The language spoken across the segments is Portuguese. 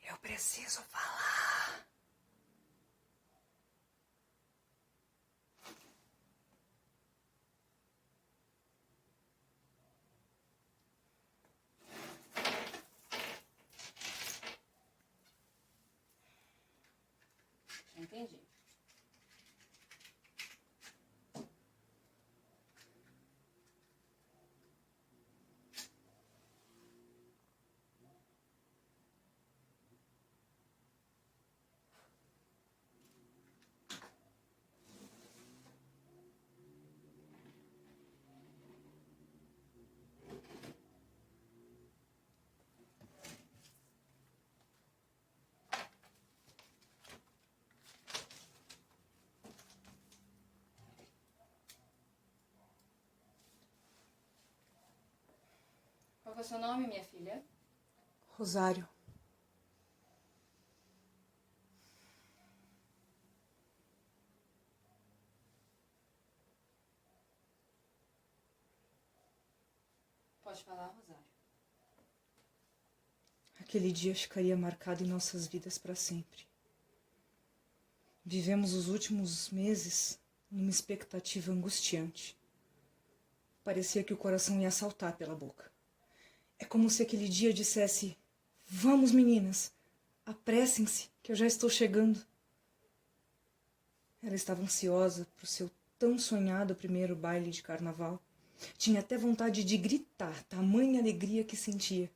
Eu preciso falar. Entendi. Qual é o seu nome, minha filha? Rosário. Pode falar, Rosário. Aquele dia ficaria marcado em nossas vidas para sempre. Vivemos os últimos meses numa expectativa angustiante. Parecia que o coração ia saltar pela boca. É como se aquele dia dissesse: vamos, meninas, apressem-se, que eu já estou chegando. Ela estava ansiosa para o seu tão sonhado primeiro baile de carnaval. Tinha até vontade de gritar, tamanha alegria que sentia.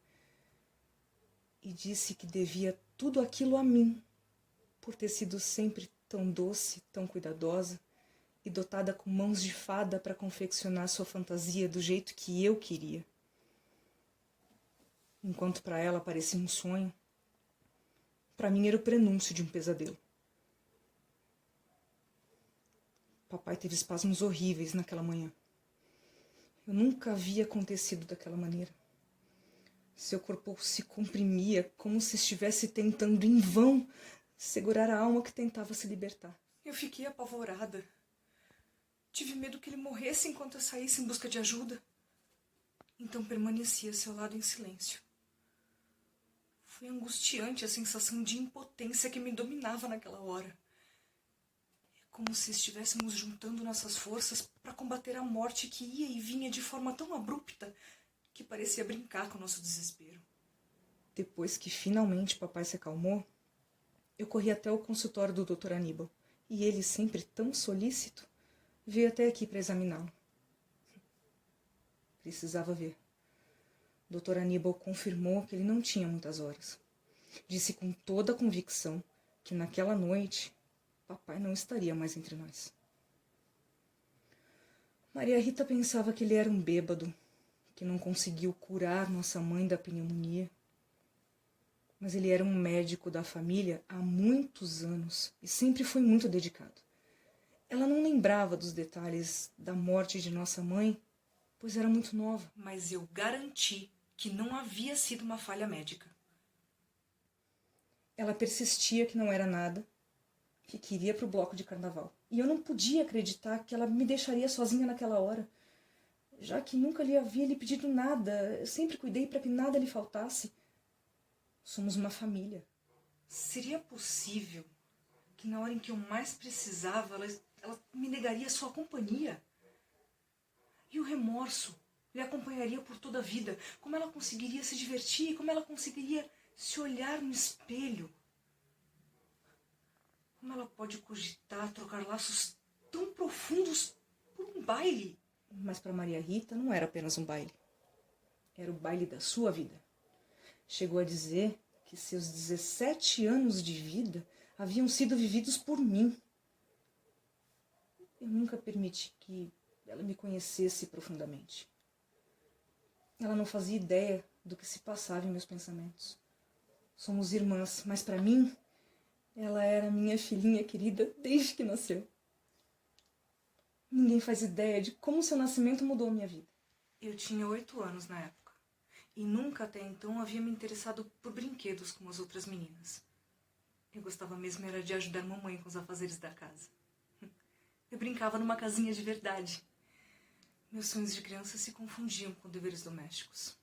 E disse que devia tudo aquilo a mim, por ter sido sempre tão doce, tão cuidadosa e dotada com mãos de fada para confeccionar sua fantasia do jeito que eu queria. Enquanto para ela parecia um sonho, para mim era o prenúncio de um pesadelo. Papai teve espasmos horríveis naquela manhã. Eu nunca havia acontecido daquela maneira. Seu corpo se comprimia como se estivesse tentando em vão segurar a alma que tentava se libertar. Eu fiquei apavorada. Tive medo que ele morresse enquanto eu saísse em busca de ajuda. Então permaneci a seu lado em silêncio. Foi angustiante a sensação de impotência que me dominava naquela hora. É como se estivéssemos juntando nossas forças para combater a morte que ia e vinha de forma tão abrupta que parecia brincar com o nosso desespero. Depois que finalmente papai se acalmou, eu corri até o consultório do Dr. Aníbal, e ele, sempre tão solícito, veio até aqui para examiná-lo. Precisava ver. O Dr. Aníbal confirmou que ele não tinha muitas horas. Disse com toda a convicção que naquela noite papai não estaria mais entre nós. Maria Rita pensava que ele era um bêbado, que não conseguiu curar nossa mãe da pneumonia. Mas ele era um médico da família há muitos anos e sempre foi muito dedicado. Ela não lembrava dos detalhes da morte de nossa mãe, pois era muito nova. Mas eu garanti que não havia sido uma falha médica. Ela persistia que não era nada, que queria para o bloco de carnaval. E eu não podia acreditar que ela me deixaria sozinha naquela hora, já que nunca lhe havia lhe pedido nada. Eu sempre cuidei para que nada lhe faltasse. Somos uma família. Seria possível que na hora em que eu mais precisava, ela me negaria sua companhia? E o remorso lhe acompanharia por toda a vida. Como ela conseguiria se divertir? Como ela conseguiria se olhar no espelho? Como ela pode cogitar trocar laços tão profundos por um baile? Mas para Maria Rita não era apenas um baile. Era o baile da sua vida. Chegou a dizer que seus 17 anos de vida haviam sido vividos por mim. Eu nunca permiti que ela me conhecesse profundamente. Ela não fazia ideia do que se passava em meus pensamentos. Somos irmãs, mas para mim, ela era minha filhinha querida desde que nasceu. Ninguém faz ideia de como seu nascimento mudou minha vida. Eu tinha 8 anos na época. E nunca até então havia me interessado por brinquedos como as outras meninas. Eu gostava mesmo era de ajudar mamãe com os afazeres da casa. Eu brincava numa casinha de verdade. Meus sonhos de criança se confundiam com deveres domésticos.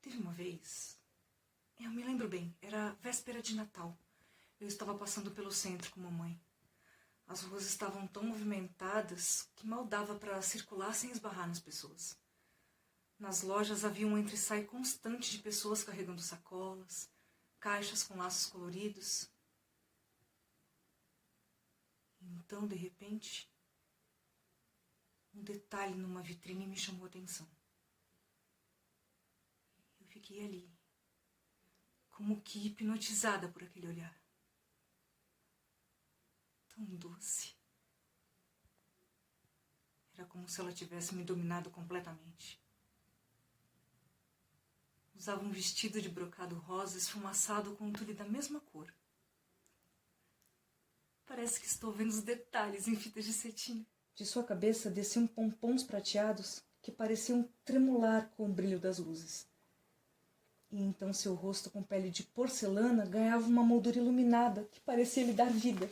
Teve uma vez, eu me lembro bem, era véspera de Natal. Eu estava passando pelo centro com mamãe. As ruas estavam tão movimentadas que mal dava para circular sem esbarrar nas pessoas. Nas lojas havia um entre-sai constante de pessoas carregando sacolas, caixas com laços coloridos. Então, de repente, um detalhe numa vitrine me chamou a atenção. Eu fiquei ali, como que hipnotizada por aquele olhar. Tão doce. Era como se ela tivesse me dominado completamente. Usava um vestido de brocado rosa esfumaçado com um tule da mesma cor. Parece que estou vendo os detalhes em fitas de cetim. De sua cabeça desciam pompons prateados que pareciam tremular com o brilho das luzes. E então seu rosto com pele de porcelana ganhava uma moldura iluminada que parecia lhe dar vida.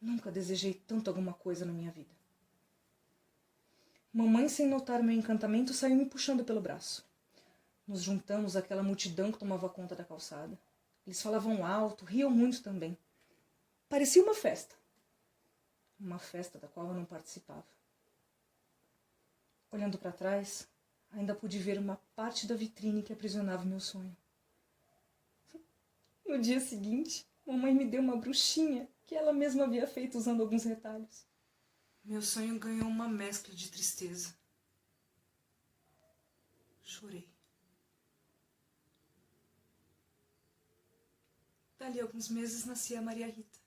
Nunca desejei tanto alguma coisa na minha vida. Mamãe, sem notar meu encantamento, saiu me puxando pelo braço. Nos juntamos àquela multidão que tomava conta da calçada. Eles falavam alto, riam muito também. Parecia uma festa. Uma festa da qual eu não participava. Olhando para trás, ainda pude ver uma parte da vitrine que aprisionava o meu sonho. No dia seguinte, mamãe me deu uma bruxinha que ela mesma havia feito usando alguns retalhos. Meu sonho ganhou uma mescla de tristeza. Chorei. Dali a alguns meses nascia a Maria Rita.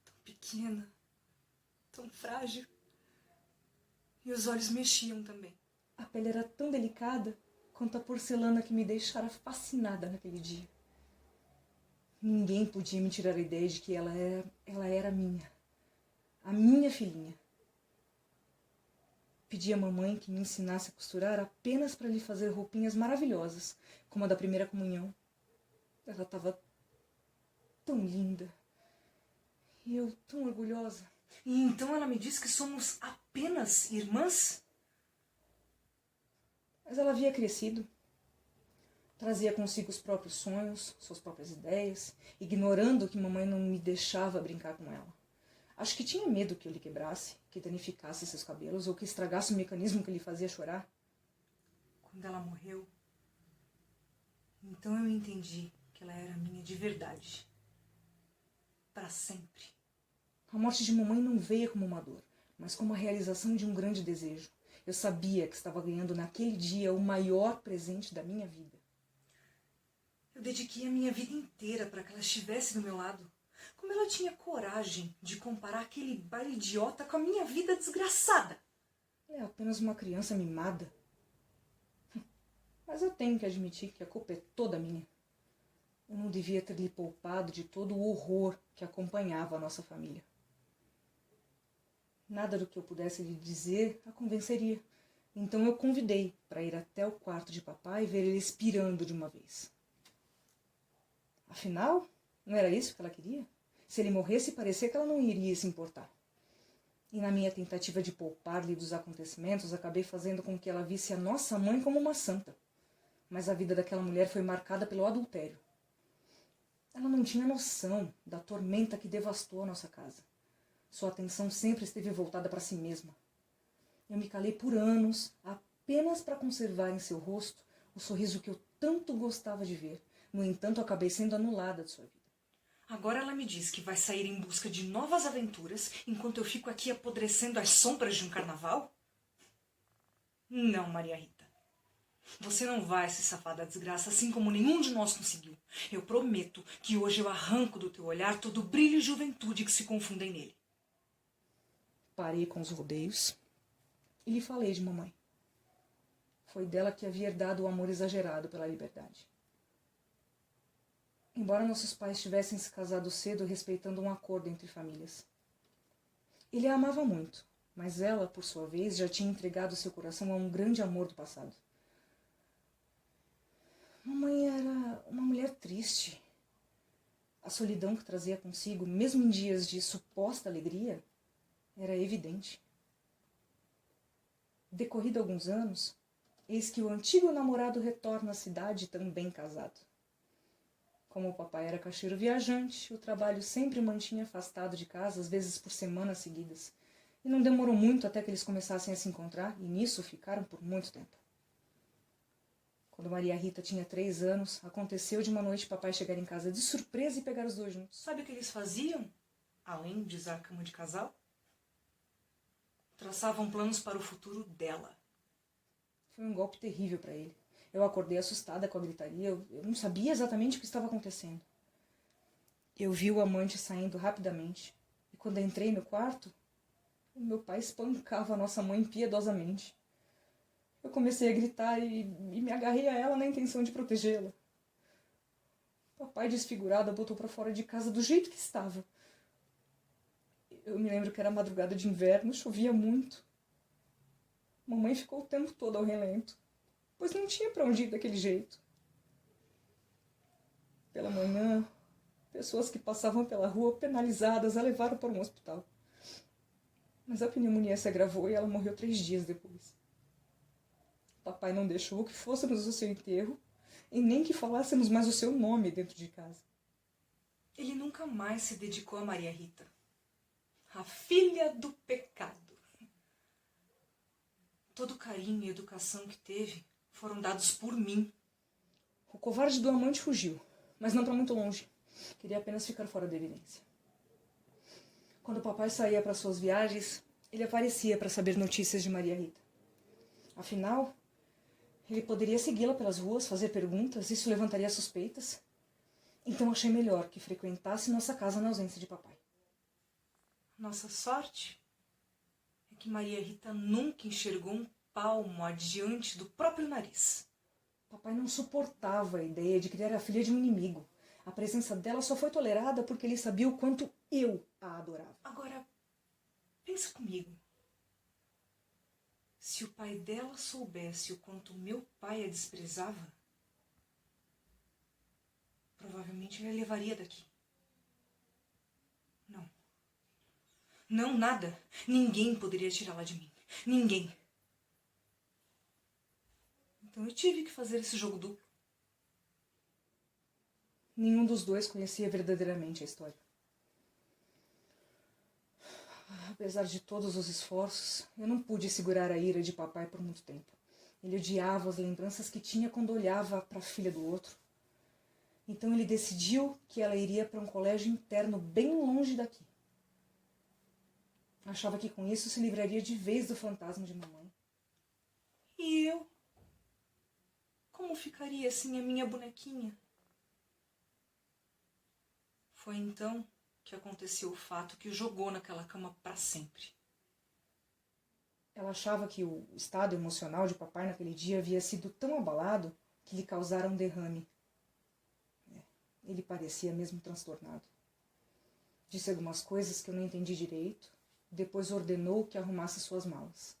Tão pequena, tão frágil. E os olhos mexiam também. A pele era tão delicada quanto a porcelana que me deixara fascinada naquele dia. Ninguém podia me tirar a ideia de que ela era minha. A minha filhinha. Pedi à mamãe que me ensinasse a costurar apenas para lhe fazer roupinhas maravilhosas, como a da primeira comunhão. Ela estava tão linda. E eu tão orgulhosa. E então ela me disse que somos apenas irmãs? Mas ela havia crescido. Trazia consigo os próprios sonhos, suas próprias ideias, ignorando que mamãe não me deixava brincar com ela. Acho que tinha medo que eu lhe quebrasse, que danificasse seus cabelos ou que estragasse o mecanismo que lhe fazia chorar. Quando ela morreu, então eu entendi que ela era minha de verdade. Para sempre. A morte de mamãe não veio como uma dor, mas como a realização de um grande desejo. Eu sabia que estava ganhando naquele dia o maior presente da minha vida. Eu dediquei a minha vida inteira para que ela estivesse do meu lado. Como ela tinha coragem de comparar aquele baile idiota com a minha vida desgraçada? É apenas uma criança mimada. Mas eu tenho que admitir que a culpa é toda minha. Eu não devia ter lhe poupado de todo o horror que acompanhava a nossa família. Nada do que eu pudesse lhe dizer a convenceria. Então eu convidei para ir até o quarto de papai e ver ele expirando de uma vez. Afinal, não era isso que ela queria? Se ele morresse, parecia que ela não iria se importar. E na minha tentativa de poupar-lhe dos acontecimentos, acabei fazendo com que ela visse a nossa mãe como uma santa. Mas a vida daquela mulher foi marcada pelo adultério. Ela não tinha noção da tormenta que devastou a nossa casa. Sua atenção sempre esteve voltada para si mesma. Eu me calei por anos, apenas para conservar em seu rosto o sorriso que eu tanto gostava de ver. No entanto, acabei sendo anulada de sua vida. Agora ela me diz que vai sair em busca de novas aventuras, enquanto eu fico aqui apodrecendo às sombras de um carnaval? Não, Maria Rita. Você não vai se safar da desgraça assim como nenhum de nós conseguiu. Eu prometo que hoje eu arranco do teu olhar todo o brilho e juventude que se confundem nele. Parei com os rodeios e lhe falei de mamãe. Foi dela que havia herdado o amor exagerado pela liberdade. Embora nossos pais tivessem se casado cedo respeitando um acordo entre famílias. Ele a amava muito, mas ela, por sua vez, já tinha entregado seu coração a um grande amor do passado. Mamãe era uma mulher triste. A solidão que trazia consigo, mesmo em dias de suposta alegria, era evidente. Decorrido alguns anos, eis que o antigo namorado retorna à cidade também casado. Como o papai era caixeiro viajante, o trabalho sempre mantinha afastado de casa, às vezes por semanas seguidas. E não demorou muito até que eles começassem a se encontrar, e nisso ficaram por muito tempo. Quando Maria Rita tinha 3 anos, aconteceu de uma noite papai chegar em casa de surpresa e pegar os dois juntos. Sabe o que eles faziam, além de usar a cama de casal? Traçavam planos para o futuro dela. Foi um golpe terrível para ele. Eu acordei assustada com a gritaria. Eu não sabia exatamente o que estava acontecendo. Eu vi o amante saindo rapidamente. E quando entrei no quarto, o meu pai espancava a nossa mãe piedosamente. Eu comecei a gritar e me agarrei a ela na intenção de protegê-la. Papai, desfigurado, a botou para fora de casa do jeito que estava. Eu me lembro que era madrugada de inverno, chovia muito. Mamãe ficou o tempo todo ao relento, pois não tinha para onde ir daquele jeito. Pela manhã, pessoas que passavam pela rua penalizadas a levaram para um hospital. Mas a pneumonia se agravou e ela morreu 3 dias depois. Papai não deixou que fôssemos ao seu enterro e nem que falássemos mais o seu nome dentro de casa. Ele nunca mais se dedicou a Maria Rita, a filha do pecado. Todo o carinho e educação que teve foram dados por mim. O covarde do amante fugiu, mas não para muito longe. Queria apenas ficar fora da evidência. Quando o papai saía para suas viagens, ele aparecia para saber notícias de Maria Rita. Afinal, ele poderia segui-la pelas ruas, fazer perguntas, isso levantaria suspeitas. Então achei melhor que frequentasse nossa casa na ausência de papai. Nossa sorte é que Maria Rita nunca enxergou um palmo adiante do próprio nariz. Papai não suportava a ideia de criar a filha de um inimigo. A presença dela só foi tolerada porque ele sabia o quanto eu a adorava. Agora, pensa comigo. Se o pai dela soubesse o quanto meu pai a desprezava, provavelmente ele a levaria daqui. Não. Não, nada. Ninguém poderia tirá-la de mim. Ninguém. Então eu tive que fazer esse jogo duplo. Nenhum dos dois conhecia verdadeiramente a história. Apesar de todos os esforços, eu não pude segurar a ira de papai por muito tempo. Ele odiava as lembranças que tinha quando olhava para a filha do outro. Então ele decidiu que ela iria para um colégio interno bem longe daqui. Achava que com isso se livraria de vez do fantasma de mamãe. E eu? Como ficaria sem a minha bonequinha? Foi então que aconteceu o fato que o jogou naquela cama para sempre. Ela achava que o estado emocional de papai naquele dia havia sido tão abalado que lhe causara um derrame. Ele parecia mesmo transtornado. Disse algumas coisas que eu não entendi direito. Depois ordenou que arrumasse suas malas.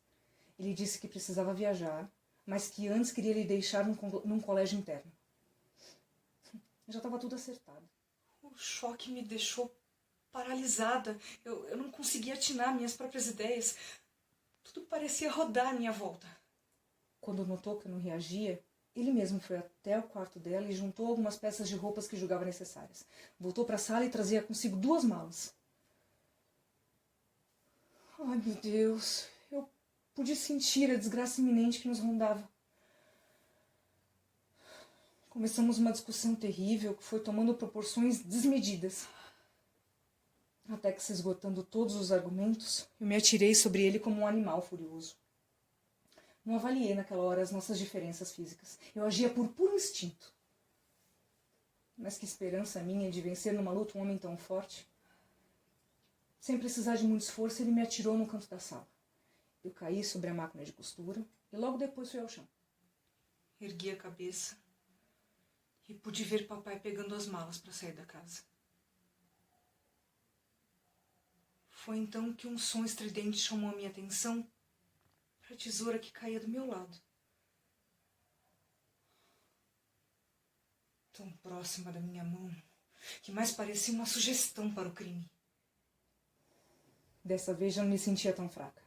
Ele disse que precisava viajar, mas que antes queria lhe deixar num colégio interno. Já estava tudo acertado. O choque me deixou paralisada. Eu não conseguia atinar minhas próprias ideias. Tudo parecia rodar à minha volta. Quando notou que eu não reagia, ele mesmo foi até o quarto dela e juntou algumas peças de roupas que julgava necessárias. Voltou para a sala e trazia consigo 2 malas. Ai, meu Deus, eu pude sentir a desgraça iminente que nos rondava. Começamos uma discussão terrível que foi tomando proporções desmedidas. Até que, se esgotando todos os argumentos, eu me atirei sobre ele como um animal furioso. Não avaliei naquela hora as nossas diferenças físicas. Eu agia por puro instinto. Mas que esperança minha de vencer numa luta um homem tão forte. Sem precisar de muito esforço, ele me atirou no canto da sala. Eu caí sobre a máquina de costura e logo depois fui ao chão. Ergui a cabeça e pude ver papai pegando as malas para sair da casa. Foi então que um som estridente chamou a minha atenção para a tesoura que caía do meu lado. Tão próxima da minha mão, que mais parecia uma sugestão para o crime. Dessa vez já não me sentia tão fraca.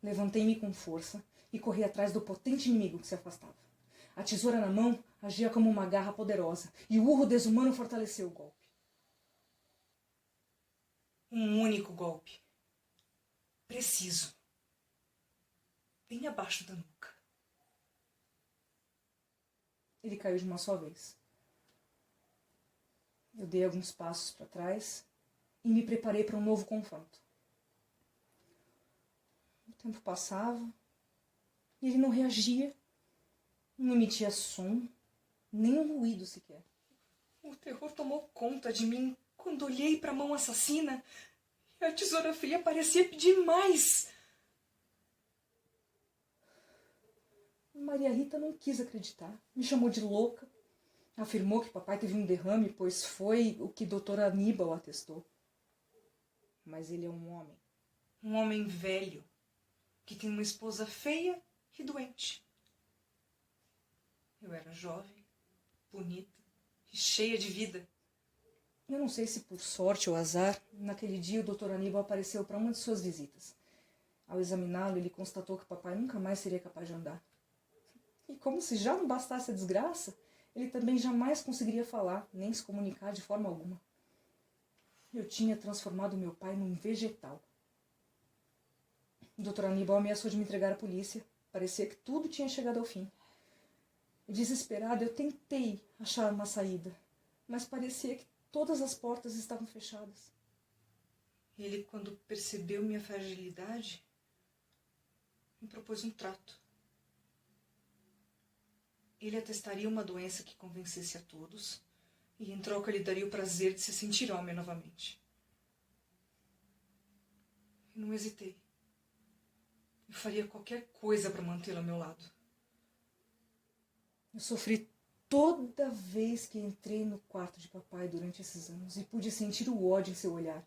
Levantei-me com força e corri atrás do potente inimigo que se afastava. A tesoura na mão agia como uma garra poderosa, e o urro desumano fortaleceu o golpe. Um único golpe. Preciso. Bem abaixo da nuca. Ele caiu de uma só vez. Eu dei alguns passos para trás e me preparei para um novo confronto. O tempo passava e ele não reagia, não emitia som, nem um ruído sequer. O terror tomou conta de mim quando olhei para a mão assassina e a tesoura fria parecia pedir mais. Maria Rita não quis acreditar, me chamou de louca, afirmou que papai teve um derrame, pois foi o que Dr. Aníbal atestou. Mas ele é um homem velho, que tem uma esposa feia e doente. Eu era jovem, bonita e cheia de vida. Eu não sei se por sorte ou azar, naquele dia o Dr. Aníbal apareceu para uma de suas visitas. Ao examiná-lo, ele constatou que papai nunca mais seria capaz de andar. E como se já não bastasse a desgraça, ele também jamais conseguiria falar, nem se comunicar de forma alguma. Eu tinha transformado meu pai num vegetal. O Dr. Aníbal ameaçou de me entregar à polícia. Parecia que tudo tinha chegado ao fim. Desesperada, eu tentei achar uma saída, mas parecia que todas as portas estavam fechadas. Ele, quando percebeu minha fragilidade, me propôs um trato. Ele atestaria uma doença que convencesse a todos, e em troca lhe daria o prazer de se sentir homem novamente. Eu não hesitei. Eu faria qualquer coisa para mantê-lo ao meu lado. Eu sofri toda vez que entrei no quarto de papai durante esses anos e pude sentir o ódio em seu olhar.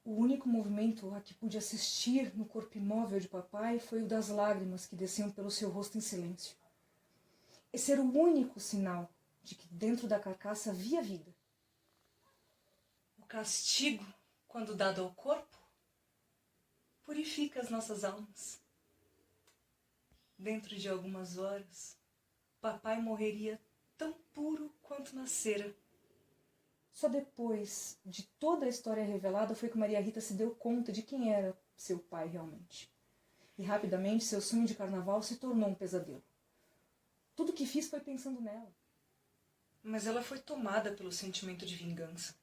O único movimento a que pude assistir no corpo imóvel de papai foi o das lágrimas que desciam pelo seu rosto em silêncio. Esse era o único sinal de que dentro da carcaça havia vida. O castigo, quando dado ao corpo, purifica as nossas almas. Dentro de algumas horas, papai morreria tão puro quanto nascera. Só depois de toda a história revelada foi que Maria Rita se deu conta de quem era seu pai realmente. E rapidamente seu sonho de carnaval se tornou um pesadelo. Tudo o que fiz foi pensando nela. Mas ela foi tomada pelo sentimento de vingança.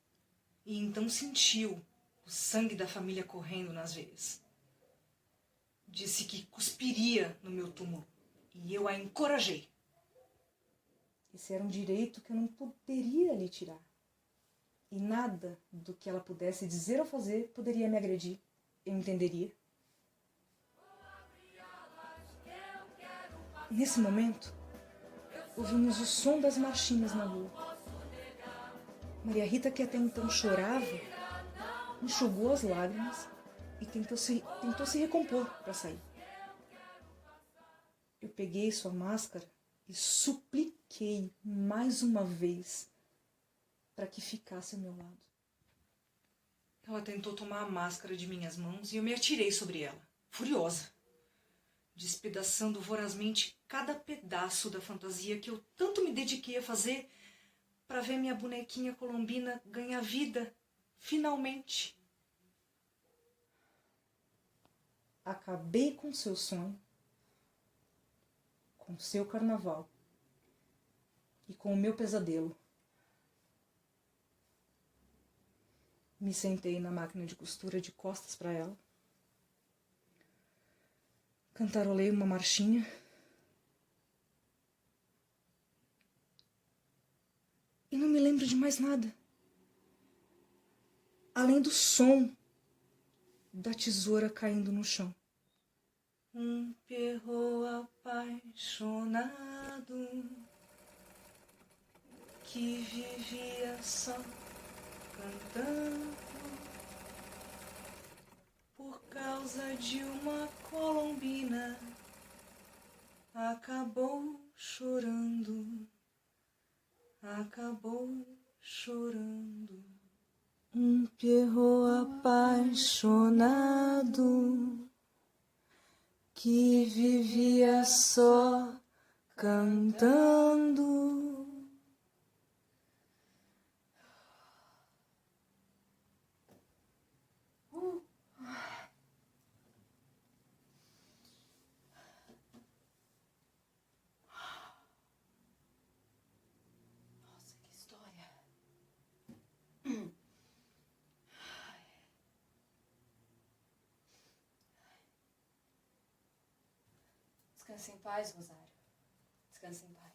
E então sentiu o sangue da família correndo nas veias. Disse que cuspiria no meu túmulo. E eu a encorajei. Esse era um direito que eu não poderia lhe tirar. E nada do que ela pudesse dizer ou fazer poderia me agredir. Eu entenderia. Nesse momento, ouvimos o som das marchinhas na rua. Maria Rita, que até então chorava, enxugou as lágrimas e tentou se recompor para sair. Eu peguei sua máscara e supliquei mais uma vez para que ficasse ao meu lado. Ela tentou tomar a máscara de minhas mãos e eu me atirei sobre ela, furiosa, despedaçando vorazmente cada pedaço da fantasia que eu tanto me dediquei a fazer para ver minha bonequinha colombina ganhar vida, finalmente. Acabei com seu sonho, com seu carnaval e com o meu pesadelo. Me sentei na máquina de costura de costas para ela. Cantarolei uma marchinha. E não me lembro de mais nada. Além do som da tesoura caindo no chão. Um perro apaixonado que vivia só cantando por causa de uma colombina, acabou chorando, acabou chorando. Um Pierrot apaixonado que vivia só cantando. Nossa, que história. Descanse em paz, Rosário. Descanse em paz.